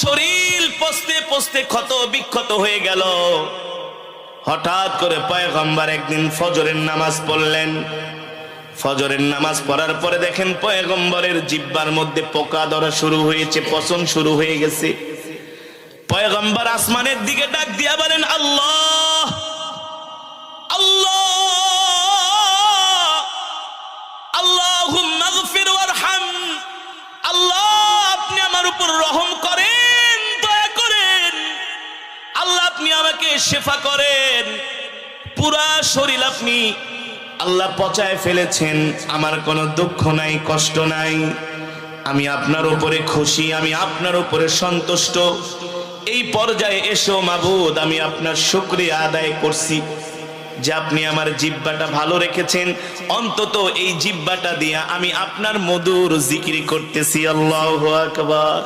শরীর পচতে পচতে ক্ষত বিক্ষত হয়ে গেল। হঠাৎ করে পয়গম্বর একদিন ফজরের নামাজ পড়লেন। ফজরের নামাজ পড়ার পরে দেখেন পয়গম্বরের জিহ্বার মধ্যে পোকা ধরা শুরু হয়েছে, পচন শুরু হয়ে গেছে। পয়গম্বর আসমানের দিকে ডাক দিয়া বলেন, আল্লাহ আল্লাহ আল্লাহুম্মা গফির ওয়ারহাম। আল্লাহ আপনি আমার উপর রহম করেন, দয়া করেন। আল্লাহ আপনি আমাকে শেফা করেন। পুরা শরীর আপনি আল্লাহ পচায় ফেলেছেন, আমার কোনো দুঃখ নাই, কষ্ট নাই। আমি আপনার উপরে খুশি, আমি আপনার উপরে সন্তুষ্ট। এই পর্যায়ে এসো মাবুদ, আমি আপনার শুকরিয়া আদায় করছি যে আপনি আমার জিহ্বাটা ভালো রেখেছেন। অন্তত এই জিহ্বাটা দিয়ে আমি আপনার মধুর জিকির করতেছি, আল্লাহু আকবার।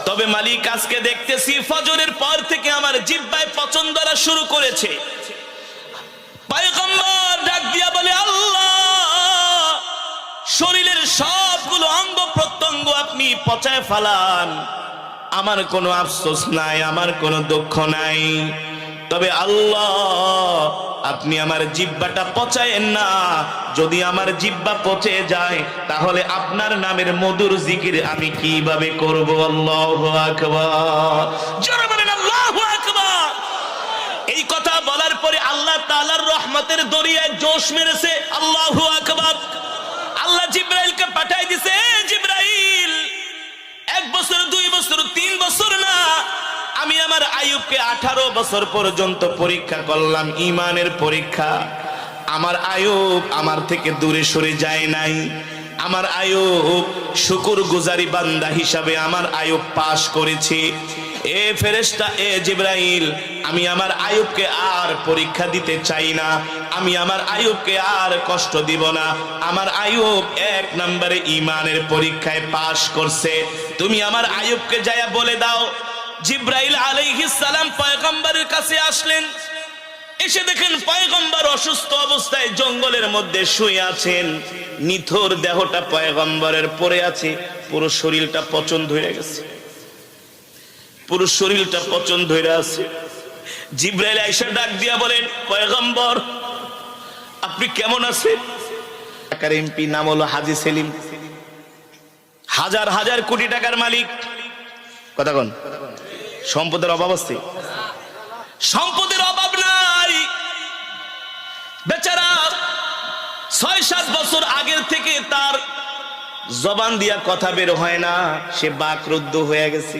তবে মালিক আজকে দেখতেছি ফজরের পর থেকে আমার জিহ্বায় পচন ধরা শুরু করেছে। পয়গম্বর ডাক দিয়া বলে, আল্লাহ শরীরের সবগুলো অঙ্গ প্রত্যঙ্গ আপনি পচায় ফালান, আমার কোনো আফসোস নাই, আমার কোনো দুঃখ নাই। তবে আল্লাহ আপনি আমার জিহ্বাটা পচায়েন না। যদি আমার জিহ্বা পচে যায় তাহলে আপনার নামের মধুর জিকির আমি কিভাবে করব? আল্লাহু আকবার। জোরে বলেন আল্লাহু আকবার। এই কথা বলার পরে আল্লাহ তাআলার রহমতের দরিয়ায় জোশ মেরেছে। আল্লাহু আকবার। আল্লাহ জিবরাইলকে পাঠাই দিয়েছে, জিবরাইল 1 বছর 2 বছর 3 বছর না, আমি আমার আইয়ুবকে 18 বছর পর্যন্ত পরীক্ষা করলাম, ঈমানের পরীক্ষা। আমার আইয়ুব আমার থেকে দূরে সরে যায় নাই। আমার আইয়ুব শুকরগুজারি বান্দা হিসাবে আমার আইয়ুব পাশ করেছে। এ ফেরেশতা, এ জিবরাইল, আমি আমার আইয়ুবকে আর পরীক্ষা দিতে চাই না। আমি আমার আইয়ুবকে আর কষ্ট দিব না। আমার আইয়ুব 1 নম্বরে ঈমানের পরীক্ষায় পাশ করছে। তুমি আমার আইয়ুবকে যায়া বলে দাও। জিবরাইল আলাইহিস সালাম পয়গম্বরের কাছে আসলেন। এসে দেখেন পয়গম্বর অসুস্থ অবস্থায় জঙ্গলের মধ্যে শুয়ে আছেন। নিথর দেহটা পয়গম্বরের পড়ে আছে, পুরো শরীরটা পচন ধরে গেছে, পুরো শরীরটা পচন ধরে আছে। জিবরাইল আয়েশা ডাক দিয়া বলেন, পয়গম্বর আপনি কেমন আছেন? ঢাকার এমপি, নাম হলো হাজী সেলিম, হাজার হাজার কোটি টাকার মালিক। কথা কোন? সম্পদের অভাব আছে? সম্পদের অভাব নাই। বেচারা 6-7 বছর আগের থেকে তার জবান দিয়া কথা বের হয় না, সে বাকরুদ্ধ হয়ে গেছে।